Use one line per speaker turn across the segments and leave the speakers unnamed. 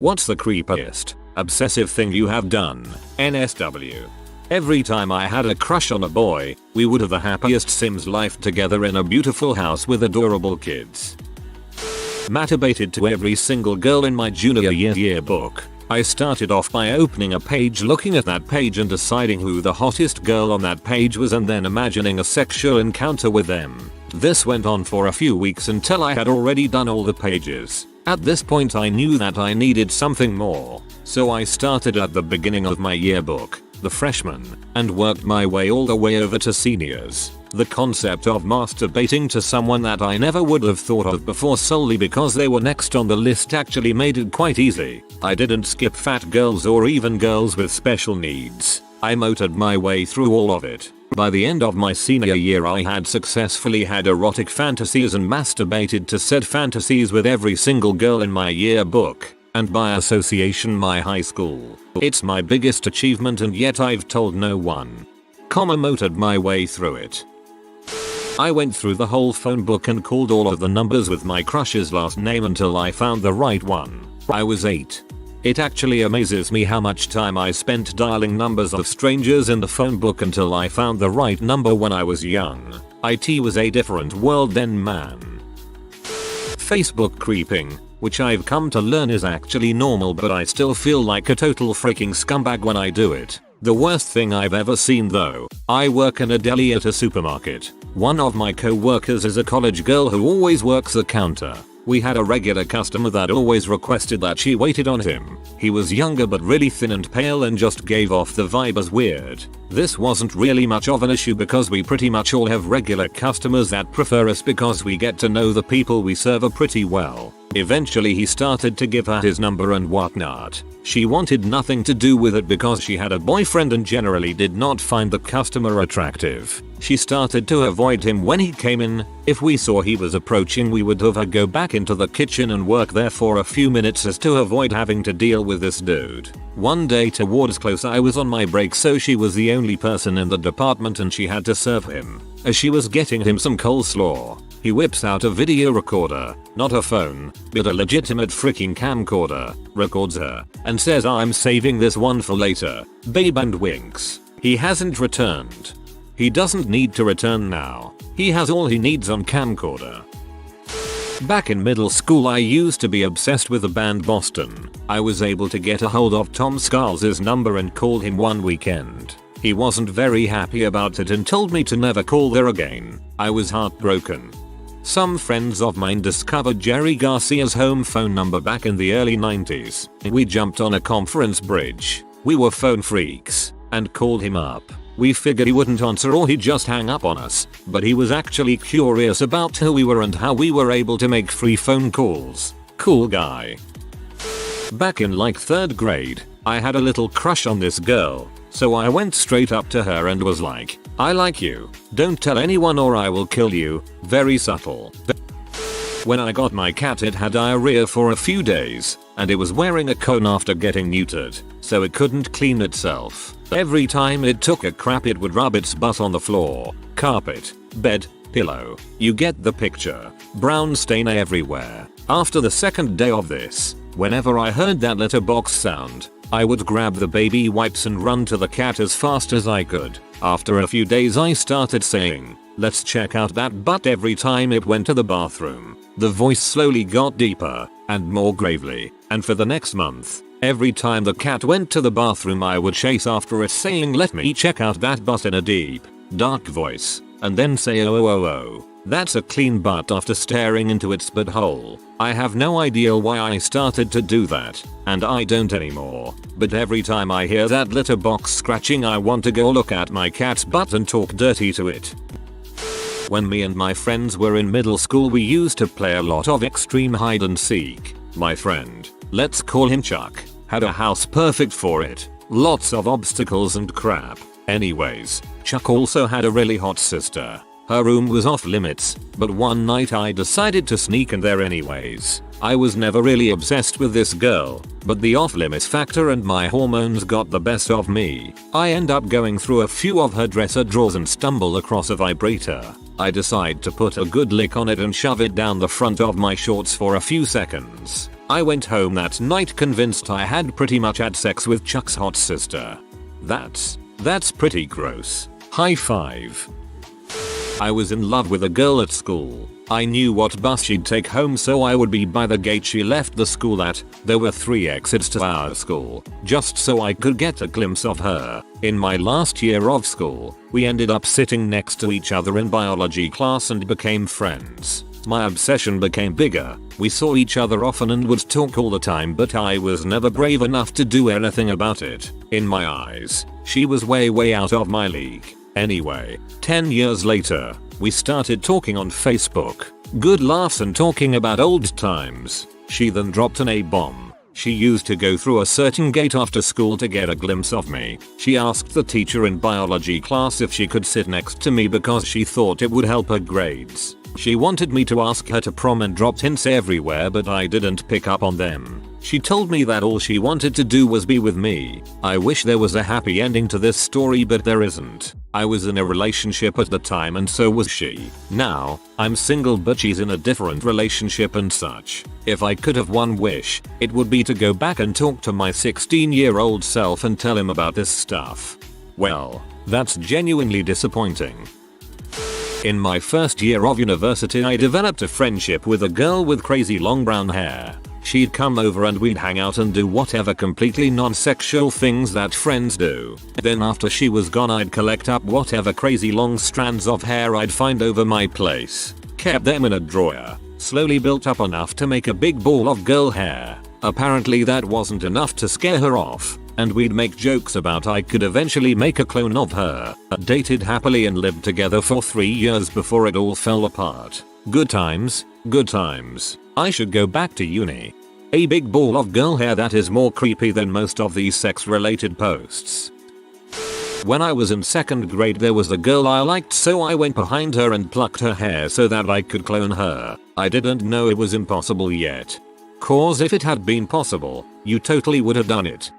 What's the creepiest, obsessive thing you have done? NSW. Every time I had a crush on a boy, we would have the happiest Sims life together in a beautiful house with adorable kids. Masturbated to every single girl in my junior year yearbook. I started off by opening a page, looking at that page and deciding who the hottest girl on that page was, and then imagining a sexual encounter with them. This went on for a few weeks until I had already done all the pages. At this point I knew that I needed something more, so I started at the beginning of my yearbook, the freshmen, and worked my way all the way over to seniors. The concept of masturbating to someone that I never would have thought of before solely because they were next on the list actually made it quite easy. I didn't skip fat girls or even girls with special needs. I motored my way through all of it. By the end of my senior year I had successfully had erotic fantasies and masturbated to said fantasies with every single girl in my yearbook, and by association my high school. It's my biggest achievement and yet I've told no one. Motored my way through it. I went through the whole phone book and called all of the numbers with my crush's last name until I found the right one. I was 8. It actually amazes me how much time I spent dialing numbers of strangers in the phone book until I found the right number when I was young. IT was a different world then, man. Facebook creeping, which I've come to learn is actually normal, but I still feel like a total freaking scumbag when I do it. The worst thing I've ever seen though. I work in a deli at a supermarket. One of my co-workers is a college girl who always works the counter. We had a regular customer that always requested that she waited on him. He was younger but really thin and pale and just gave off the vibe as weird. This wasn't really much of an issue because we pretty much all have regular customers that prefer us because we get to know the people we serve pretty well. Eventually he started to give her his number and whatnot. She wanted nothing to do with it because she had a boyfriend and generally did not find the customer attractive. She started to avoid him when he came in. If we saw he was approaching we would have her go back into the kitchen and work there for a few minutes as to avoid having to deal with this dude. One day towards close I was on my break, so she was the only person in the department and she had to serve him. As she was getting him some coleslaw, he whips out a video recorder, not a phone, but a legitimate freaking camcorder, records her, and says, "I'm saving this one for later, babe," and winks. He hasn't returned. He doesn't need to return now. He has all he needs on camcorder. Back in middle school I used to be obsessed with the band Boston. I was able to get a hold of Tom Scalz's number and called him one weekend. He wasn't very happy about it and told me to never call there again. I was heartbroken. Some friends of mine discovered Jerry Garcia's home phone number back in the early 90s. We jumped on a conference bridge. We were phone freaks and called him up. We figured he wouldn't answer or he'd just hang up on us, but he was actually curious about who we were and how we were able to make free phone calls. Cool guy. Back in like 3rd grade, I had a little crush on this girl, so I went straight up to her and was like, "I like you. Don't tell anyone or I will kill you." Very subtle. When I got my cat it had diarrhea for a few days, and it was wearing a cone after getting neutered, so it couldn't clean itself. Every time it took a crap it would rub its butt on the floor, carpet, bed, pillow. You get the picture. Brown stain everywhere. After the 2nd day of this, whenever I heard that litter box sound, I would grab the baby wipes and run to the cat as fast as I could. After a few days I started saying, "Let's check out that butt" every time it went to the bathroom. The voice slowly got deeper and more gravely, and for the next month, every time the cat went to the bathroom I would chase after it saying, "Let me check out that butt" in a deep, dark voice, and then say, "Oh, oh, oh, that's a clean butt," after staring into its butthole. I have no idea why I started to do that, and I don't anymore, but every time I hear that litter box scratching I want to go look at my cat's butt and talk dirty to it. When me and my friends were in middle school we used to play a lot of extreme hide and seek. My friend, let's call him Chuck, had a house perfect for it. Lots of obstacles and crap. Anyways, Chuck also had a really hot sister. Her room was off limits, but one night I decided to sneak in there anyways. I was never really obsessed with this girl, but the off-limits factor and my hormones got the best of me. I end up going through a few of her dresser drawers and stumble across a vibrator. I decide to put a good lick on it and shove it down the front of my shorts for a few seconds. I went home that night convinced I had pretty much had sex with Chuck's hot sister. That's pretty gross. High five. I was in love with a girl at school. I knew what bus she'd take home so I would be by the gate she left the school at. There were 3 exits to our school, just so I could get a glimpse of her. In my last year of school, we ended up sitting next to each other in biology class and became friends. My obsession became bigger. We saw each other often and would talk all the time, but I was never brave enough to do anything about it. In my eyes, she was way out of my league. Anyway, 10 years later, we started talking on Facebook. Good laughs and talking about old times. She then dropped an A-bomb. She used to go through a certain gate after school to get a glimpse of me. She asked the teacher in biology class if she could sit next to me because she thought it would help her grades. She wanted me to ask her to prom and dropped hints everywhere, but I didn't pick up on them. She told me that all she wanted to do was be with me. I wish there was a happy ending to this story, but there isn't. I was in a relationship at the time and so was she. Now, I'm single but she's in a different relationship and such. If I could have one wish, it would be to go back and talk to my 16-year-old self and tell him about this stuff. Well, that's genuinely disappointing. In my first year of university, I developed a friendship with a girl with crazy long brown hair. She'd come over and we'd hang out and do whatever completely non-sexual things that friends do. Then after she was gone, I'd collect up whatever crazy long strands of hair I'd find over my place. Kept them in a drawer. Slowly built up enough to make a big ball of girl hair. Apparently that wasn't enough to scare her off, and we'd make jokes about I could eventually make a clone of her. Dated happily and lived together for 3 years before it all fell apart. Good times, good times. I should go back to uni. A big ball of girl hair, that is more creepy than most of these sex-related posts. When I was in 2nd grade, there was a girl I liked, so I went behind her and plucked her hair so that I could clone her. I didn't know it was impossible yet. Cause if it had been possible, you totally would have done it.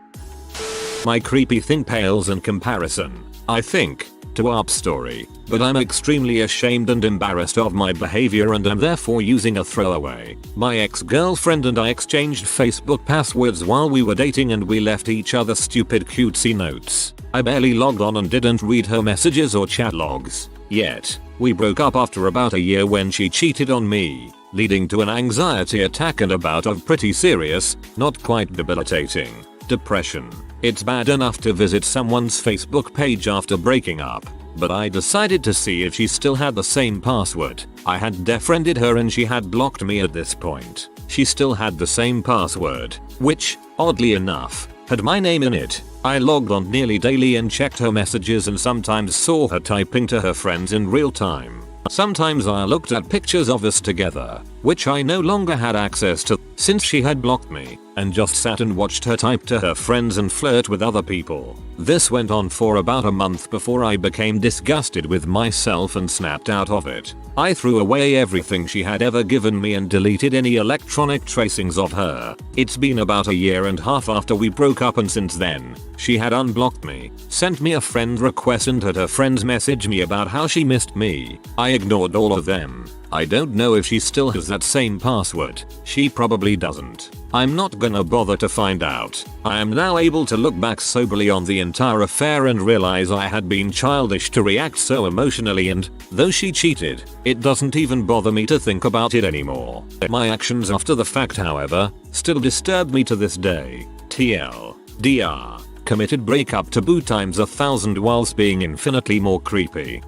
My creepy thing pales in comparison, I think, to ARP story, but I'm extremely ashamed and embarrassed of my behavior and am therefore using a throwaway. My ex-girlfriend and I exchanged Facebook passwords while we were dating and we left each other stupid cutesy notes. I barely logged on and didn't read her messages or chat logs. Yet, we broke up after about a year when she cheated on me, leading to an anxiety attack and a bout of pretty serious, not quite debilitating, depression. It's bad enough to visit someone's Facebook page after breaking up, but I decided to see if she still had the same password. I had defriended her and she had blocked me at this point. She still had the same password, which, oddly enough, had my name in it. I logged on nearly daily and checked her messages and sometimes saw her typing to her friends in real time. Sometimes I looked at pictures of us together, which I no longer had access to since she had blocked me, and just sat and watched her type to her friends and flirt with other people. This went on for about a month before I became disgusted with myself and snapped out of it. I threw away everything she had ever given me and deleted any electronic tracings of her. It's been about a year and a half after we broke up, and since then, she had unblocked me, sent me a friend request and had her friends message me about how she missed me. I ignored all of them. I don't know if she still has that same password. She probably doesn't. I'm not gonna bother to find out. I am now able to look back soberly on the entire affair and realize I had been childish to react so emotionally, and though she cheated, it doesn't even bother me to think about it anymore. My actions after the fact, however, still disturb me to this day. TLDR. Committed breakup taboo times 1,000 whilst being infinitely more creepy.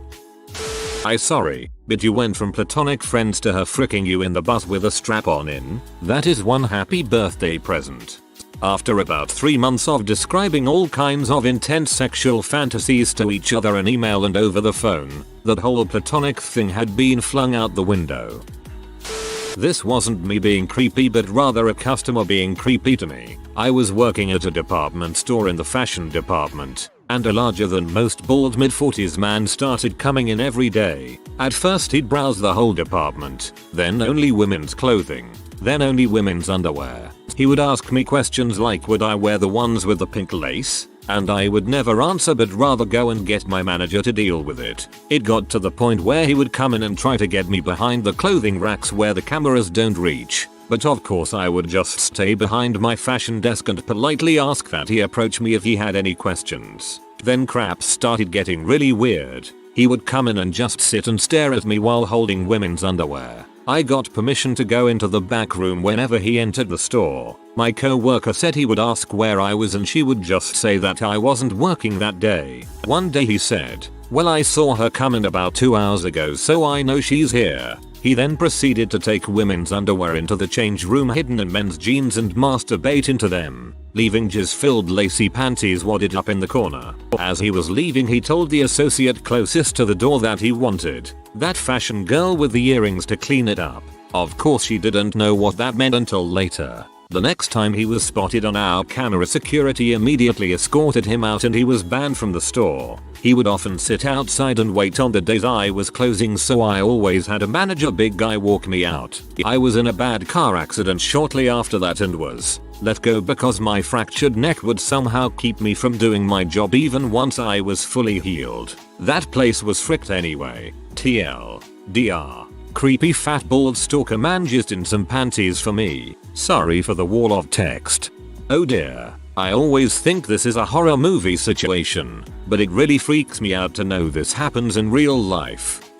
Sorry, but you went from platonic friends to her fricking you in the bus with a strap-on in? That is one happy birthday present. After about 3 months of describing all kinds of intense sexual fantasies to each other in email and over the phone, that whole platonic thing had been flung out the window. This wasn't me being creepy, but rather a customer being creepy to me. I was working at a department store in the fashion department, and a larger than most bald mid-40s man started coming in every day. At first he'd browse the whole department, then only women's clothing, then only women's underwear. He would ask me questions like would I wear the ones with the pink lace? And I would never answer but rather go and get my manager to deal with it. It got to the point where he would come in and try to get me behind the clothing racks where the cameras don't reach. But of course I would just stay behind my fashion desk and politely ask that he approach me if he had any questions. Then crap started getting really weird. He would come in and just sit and stare at me while holding women's underwear. I got permission to go into the back room whenever he entered the store. My co-worker said he would ask where I was and she would just say that I wasn't working that day. One day he said, "Well, I saw her come in about 2 hours ago, so I know she's here." He then proceeded to take women's underwear into the change room hidden in men's jeans and masturbate into them, leaving jizz-filled lacy panties wadded up in the corner. As he was leaving, he told the associate closest to the door that he wanted that fashion girl with the earrings to clean it up. Of course she didn't know what that meant until later. The next time he was spotted on our camera, security immediately escorted him out and he was banned from the store. He would often sit outside and wait on the days I was closing, so I always had a manager big guy walk me out. I was in a bad car accident shortly after that and was let go because my fractured neck would somehow keep me from doing my job even once I was fully healed. That place was fricked anyway. TLDR. Creepy fat bald stalker man jizzed in some panties for me. Sorry for the wall of text. Oh dear. I always think this is a horror movie situation, but it really freaks me out to know this happens in real life.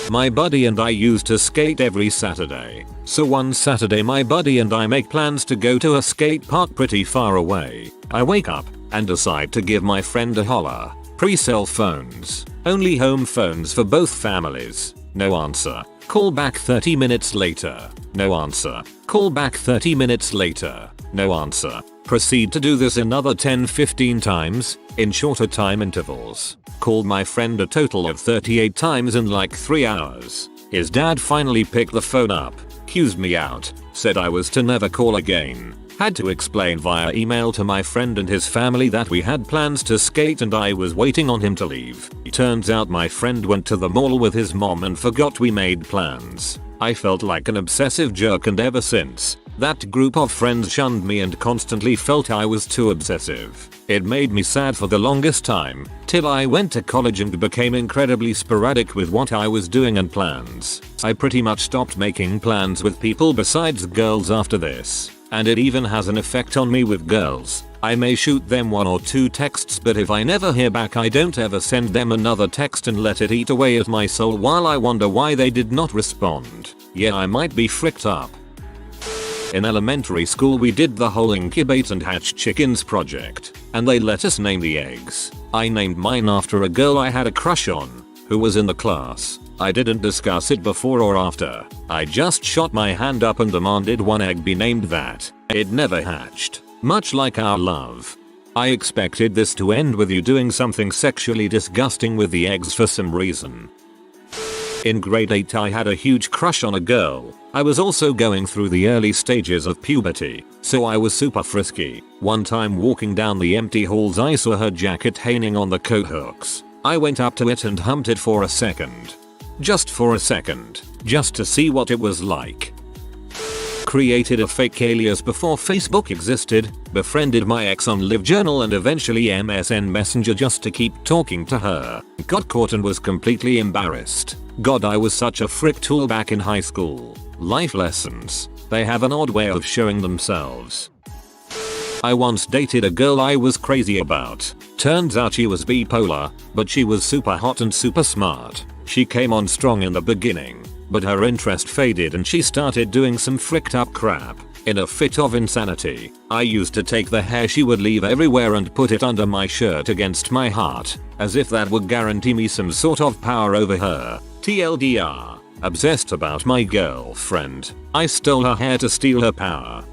My buddy and I used to skate every Saturday. So one Saturday my buddy and I make plans to go to a skate park pretty far away. I wake up and decide to give my friend a holler. Pre-cell phones. Only home phones for both families. No answer. Call back 30 minutes later. No answer. Call back 30 minutes later. No answer. Proceed to do this another 10-15 times, in shorter time intervals. Called my friend a total of 38 times in like 3 hours. His dad finally picked the phone up, cues me out, said I was to never call again. Had to explain via email to my friend and his family that we had plans to skate and I was waiting on him to leave. Turns out my friend went to the mall with his mom and forgot we made plans. I felt like an obsessive jerk, and ever since, that group of friends shunned me and constantly felt I was too obsessive. It made me sad for the longest time, till I went to college and became incredibly sporadic with what I was doing and plans. I pretty much stopped making plans with people besides girls after this. And it even has an effect on me with girls. I may shoot them 1 or 2 texts, but if I never hear back I don't ever send them another text and let it eat away at my soul while I wonder why they did not respond. Yeah, I might be fricked up. In elementary school we did the whole incubate and hatch chickens project, and they let us name the eggs. I named mine after a girl I had a crush on, who was in the class. I didn't discuss it before or after. I just shot my hand up and demanded one egg be named that. It never hatched. Much like our love. I expected this to end with you doing something sexually disgusting with the eggs for some reason. In grade 8 I had a huge crush on a girl. I was also going through the early stages of puberty, so I was super frisky. One time walking down the empty halls I saw her jacket hanging on the coat hooks. I went up to it and humped it for a second. Just for a second. Just to see what it was like. Created a fake alias before Facebook existed, befriended my ex on LiveJournal and eventually MSN Messenger just to keep talking to her. Got caught and was completely embarrassed. God, I was such a frick tool back in high school. Life lessons. They have an odd way of showing themselves. I once dated a girl I was crazy about. Turns out she was bipolar, but she was super hot and super smart. She came on strong in the beginning, but her interest faded and she started doing some fricked up crap. In a fit of insanity, I used to take the hair she would leave everywhere and put it under my shirt against my heart, as if that would guarantee me some sort of power over her. TLDR. Obsessed about my girlfriend. I stole her hair to steal her power.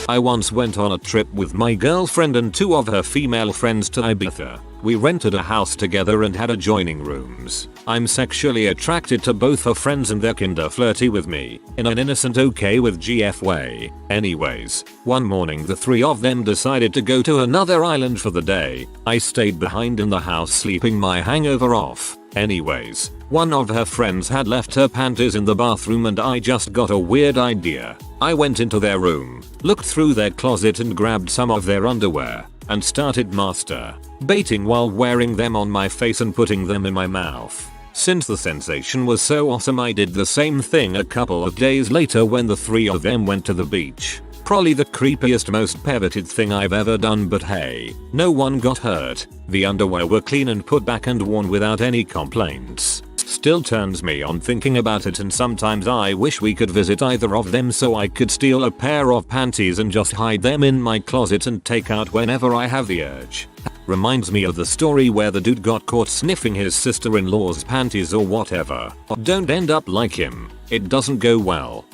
I once went on a trip with my girlfriend and 2 of her female friends to Ibiza. We rented a house together and had adjoining rooms. I'm sexually attracted to both her friends and they're kinda flirty with me, in an innocent okay with GF way. Anyways, one morning the 3 of them decided to go to another island for the day. I stayed behind in the house sleeping my hangover off. Anyways, one of her friends had left her panties in the bathroom and I just got a weird idea. I went into their room, looked through their closet and grabbed some of their underwear, and started masturbating while wearing them on my face and putting them in my mouth. Since the sensation was so awesome, I did the same thing a couple of days later when the three of them went to the beach. Probably the creepiest, most perverted thing I've ever done, but hey, no one got hurt. The underwear were clean and put back and worn without any complaints. Still turns me on thinking about it, and sometimes I wish we could visit either of them so I could steal a pair of panties and just hide them in my closet and take out whenever I have the urge. Reminds me of the story where the dude got caught sniffing his sister-in-law's panties or whatever. Don't end up like him. It doesn't go well.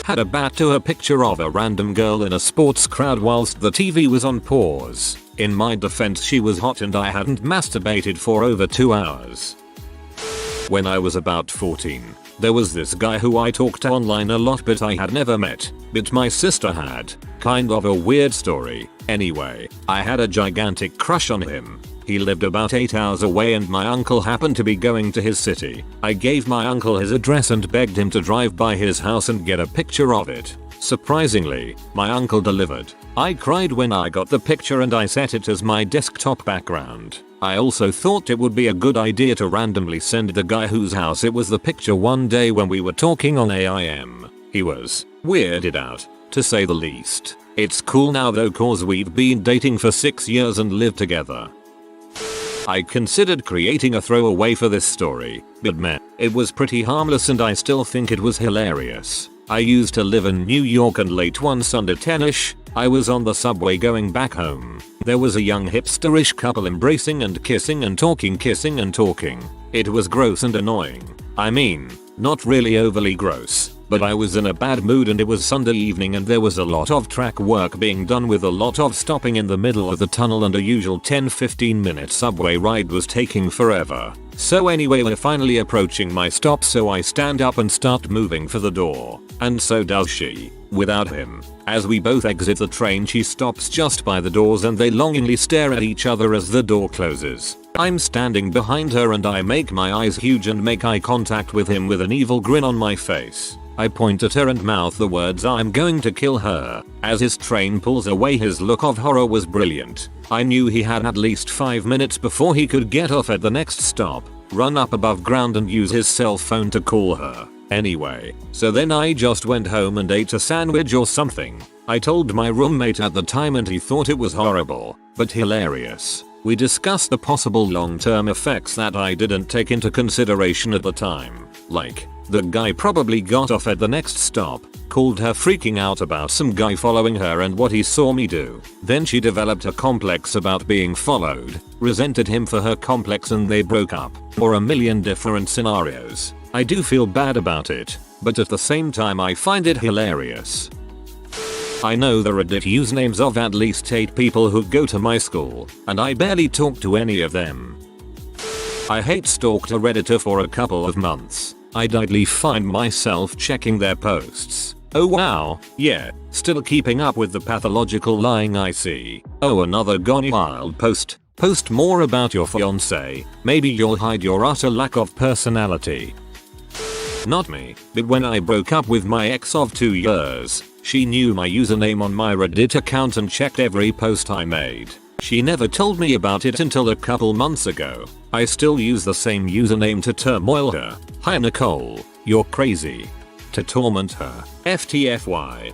Had a bat to a picture of a random girl in a sports crowd whilst the TV was on pause. In my defense, she was hot and I hadn't masturbated for over 2 hours. When I was about 14, there was this guy who I talked to online a lot but I had never met, but my sister had. Kind of a weird story. Anyway, I had a gigantic crush on him. He lived about 8 hours away and my uncle happened to be going to his city. I gave my uncle his address and begged him to drive by his house and get a picture of it. Surprisingly, my uncle delivered. I cried when I got the picture and I set it as my desktop background. I also thought it would be a good idea to randomly send the guy whose house it was the picture one day when we were talking on AIM. He was weirded out, to say the least. It's cool now though, cause we've been dating for 6 years and lived together. I considered creating a throwaway for this story, but meh, it was pretty harmless and I still think it was hilarious. I used to live in New York and late one Sunday 10ish, I was on the subway going back home. There was a young hipsterish couple embracing and kissing and talking, kissing and talking. It was gross and annoying. I mean, not really overly gross, but I was in a bad mood and it was Sunday evening and there was a lot of track work being done with a lot of stopping in the middle of the tunnel and a usual 10-15 minute subway ride was taking forever. So anyway, we're finally approaching my stop, so I stand up and start moving for the door. And so does she. Without him. As we both exit the train, she stops just by the doors and they longingly stare at each other as the door closes. I'm standing behind her and I make my eyes huge and make eye contact with him with an evil grin on my face. I point at her and mouth the words, "I'm going to kill her." As his train pulls away, his look of horror was brilliant. I knew he had at least 5 minutes before he could get off at the next stop, run up above ground and use his cell phone to call her. Anyway, so then I just went home and ate a sandwich or something. I told my roommate at the time and he thought it was horrible, but hilarious. We discussed the possible long-term effects that I didn't take into consideration at the time. Like, the guy probably got off at the next stop, called her freaking out about some guy following her and what he saw me do. Then she developed a complex about being followed, resented him for her complex and they broke up. Or a million different scenarios. I do feel bad about it, but at the same time I find it hilarious. I know the Reddit usernames of at least 8 people who go to my school, and I barely talk to any of them. I hate stalked a Redditor for a couple of months. I'd idly find myself checking their posts. Oh wow, yeah, still keeping up with the pathological lying I see. Oh, another gone wild post. Post more about your fiance. Maybe you'll hide your utter lack of personality. Not me, but when I broke up with my ex of 2 years, she knew my username on my Reddit account and checked every post I made. She never told me about it until a couple months ago. I still use the same username to turmoil her. Hi Nicole, you're crazy. To torment her. FTFY.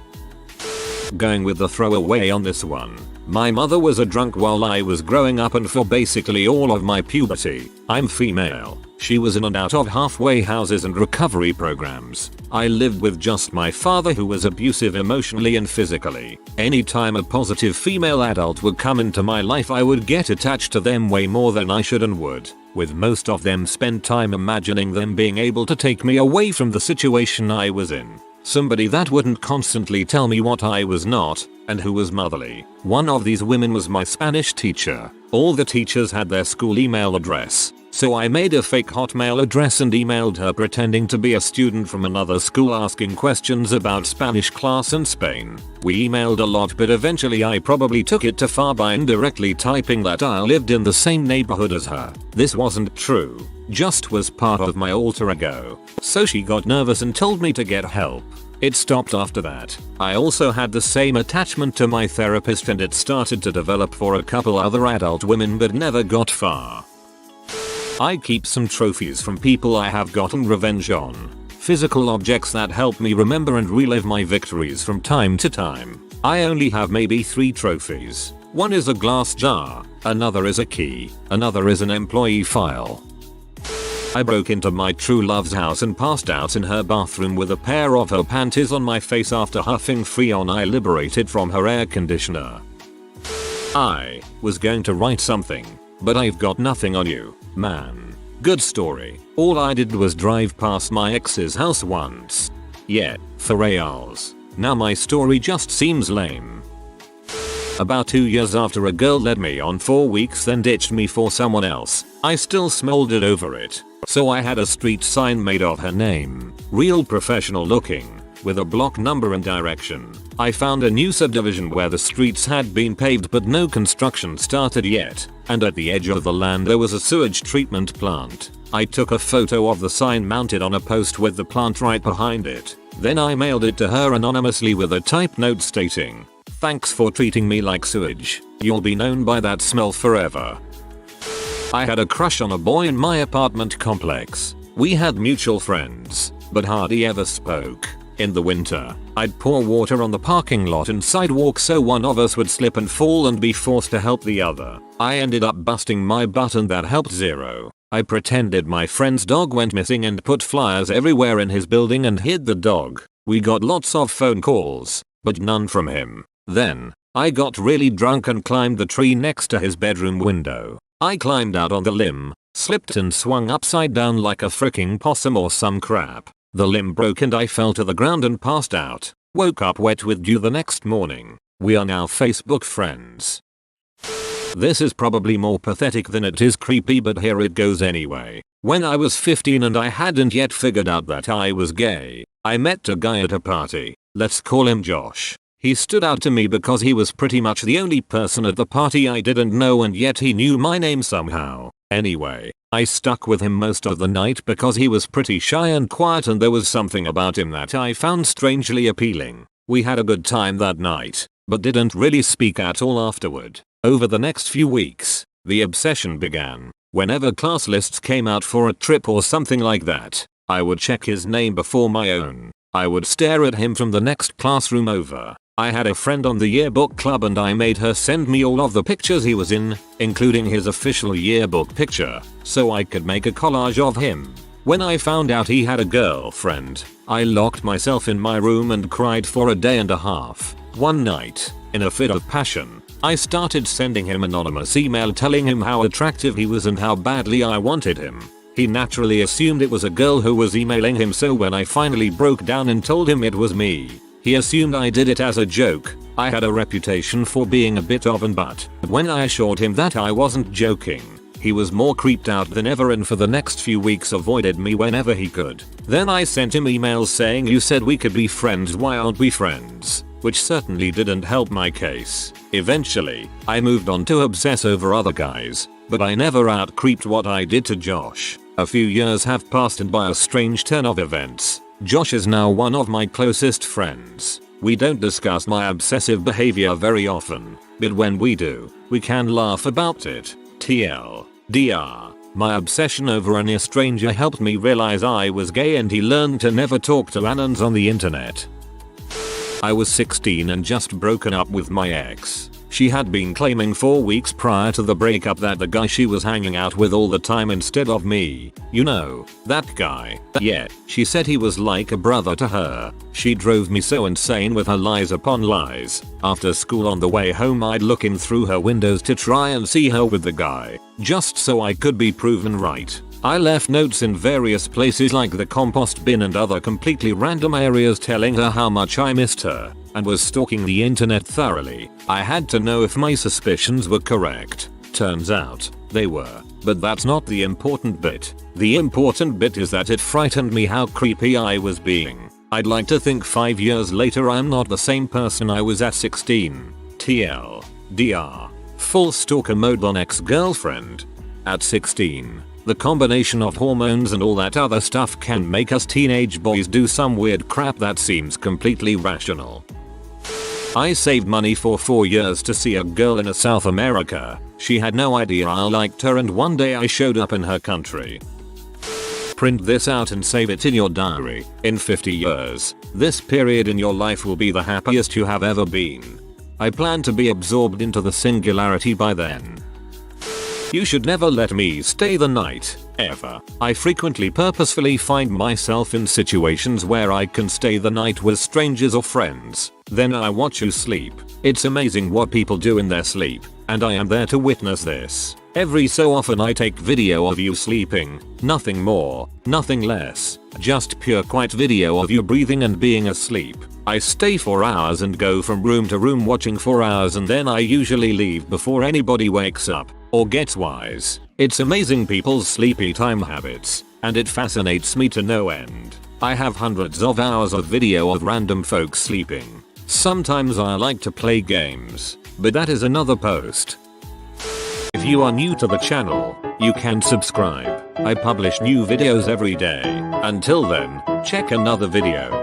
Going with the throwaway on this one. My mother was a drunk while I was growing up and for basically all of my puberty. I'm female. She was in and out of halfway houses and recovery programs. I lived with just my father, who was abusive emotionally and physically. Anytime a positive female adult would come into my life, I would get attached to them way more than I should and would, with most of them, spend time imagining them being able to take me away from the situation I was in. Somebody that wouldn't constantly tell me what I was not, and who was motherly. One of these women was my Spanish teacher. All the teachers had their school email address, so I made a fake Hotmail address and emailed her pretending to be a student from another school asking questions about Spanish class in Spain. We emailed a lot, but eventually I probably took it too far by indirectly typing that I lived in the same neighborhood as her. This wasn't true, just was part of my alter ego. So she got nervous and told me to get help. It stopped after that. I also had the same attachment to my therapist and it started to develop for a couple other adult women but never got far. I keep some trophies from people I have gotten revenge on. Physical objects that help me remember and relive my victories from time to time. I only have maybe 3 trophies. One is a glass jar, another is a key, another is an employee file. I broke into my true love's house and passed out in her bathroom with a pair of her panties on my face after huffing Freon I liberated from her air conditioner. I was going to write something, but I've got nothing on you, man. Good story. All I did was drive past my ex's house once. Yeah, for reals. Now my story just seems lame. About 2 years after a girl led me on 4 weeks then ditched me for someone else, I still smoldered over it. So I had a street sign made of her name. Real professional looking, with a block number and direction. I found a new subdivision where the streets had been paved but no construction started yet, and at the edge of the land there was a sewage treatment plant. I took a photo of the sign mounted on a post with the plant right behind it. Then I mailed it to her anonymously with a typed note stating, "Thanks for treating me like sewage. You'll be known by that smell forever." I had a crush on a boy in my apartment complex. We had mutual friends, but hardly ever spoke. In the winter, I'd pour water on the parking lot and sidewalk so one of us would slip and fall and be forced to help the other. I ended up busting my butt and that helped zero. I pretended my friend's dog went missing and put flyers everywhere in his building and hid the dog. We got lots of phone calls, but none from him. Then, I got really drunk and climbed the tree next to his bedroom window. I climbed out on the limb, slipped and swung upside down like a freaking possum or some crap. The limb broke and I fell to the ground and passed out. Woke up wet with dew the next morning. We are now Facebook friends. This is probably more pathetic than it is creepy, but here it goes anyway. When I was 15 and I hadn't yet figured out that I was gay, I met a guy at a party. Let's call him Josh. He stood out to me because he was pretty much the only person at the party I didn't know, and yet he knew my name somehow. Anyway, I stuck with him most of the night because he was pretty shy and quiet, and there was something about him that I found strangely appealing. We had a good time that night, but didn't really speak at all afterward. Over the next few weeks, the obsession began. Whenever class lists came out for a trip or something like that, I would check his name before my own. I would stare at him from the next classroom over. I had a friend on the yearbook club and I made her send me all of the pictures he was in, including his official yearbook picture, so I could make a collage of him. When I found out he had a girlfriend, I locked myself in my room and cried for a day and a half. One night, in a fit of passion, I started sending him anonymous email telling him how attractive he was and how badly I wanted him. He naturally assumed it was a girl who was emailing him, so when I finally broke down and told him it was me, he assumed I did it as a joke. I had a reputation for being a bit of an butt. When I assured him that I wasn't joking, he was more creeped out than ever and for the next few weeks avoided me whenever he could. Then I sent him emails saying, "You said we could be friends, why aren't we friends?" Which certainly didn't help my case. Eventually, I moved on to obsess over other guys, but I never out-creeped what I did to Josh. A few years have passed and by a strange turn of events, Josh is now one of my closest friends. We don't discuss my obsessive behavior very often, but when we do, we can laugh about it. TLDR. My obsession over a near stranger helped me realize I was gay and he learned to never talk to anons on the internet. I was 16 and just broken up with my ex. She had been claiming 4 weeks prior to the breakup that the guy she was hanging out with all the time instead of me, you know, that guy. Yeah, she said he was like a brother to her. She drove me so insane with her lies upon lies. After school on the way home I'd look in through her windows to try and see her with the guy, just so I could be proven right. I left notes in various places like the compost bin and other completely random areas telling her how much I missed her, and was stalking the internet thoroughly. I had to know if my suspicions were correct. Turns out, they were. But that's not the important bit. The important bit is that it frightened me how creepy I was being. I'd like to think 5 years later I'm not the same person I was at 16. TLDR. Full stalker mode on ex-girlfriend. At 16. The combination of hormones and all that other stuff can make us teenage boys do some weird crap that seems completely rational. I saved money for 4 years to see a girl in South America. She had no idea I liked her and one day I showed up in her country. Print this out and save it in your diary. In 50 years, this period in your life will be the happiest you have ever been. I plan to be absorbed into the singularity by then. You should never let me stay the night, ever. I frequently purposefully find myself in situations where I can stay the night with strangers or friends. Then I watch you sleep. It's amazing what people do in their sleep, and I am there to witness this. Every so often I take video of you sleeping. Nothing more, nothing less. Just pure quiet video of you breathing and being asleep. I stay for hours and go from room to room watching for hours, and then I usually leave before anybody wakes up or gets wise. It's amazing people's sleepy time habits, and it fascinates me to no end. I have hundreds of hours of video of random folks sleeping. Sometimes I like to play games, but that is another post. If you are new to the channel, you can subscribe. I publish new videos every day. Until then, check another video.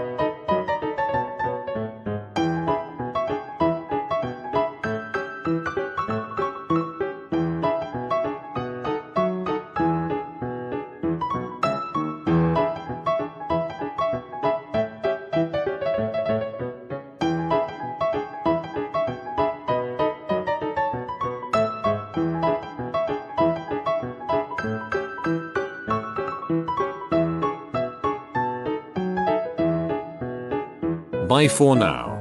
Bye for now.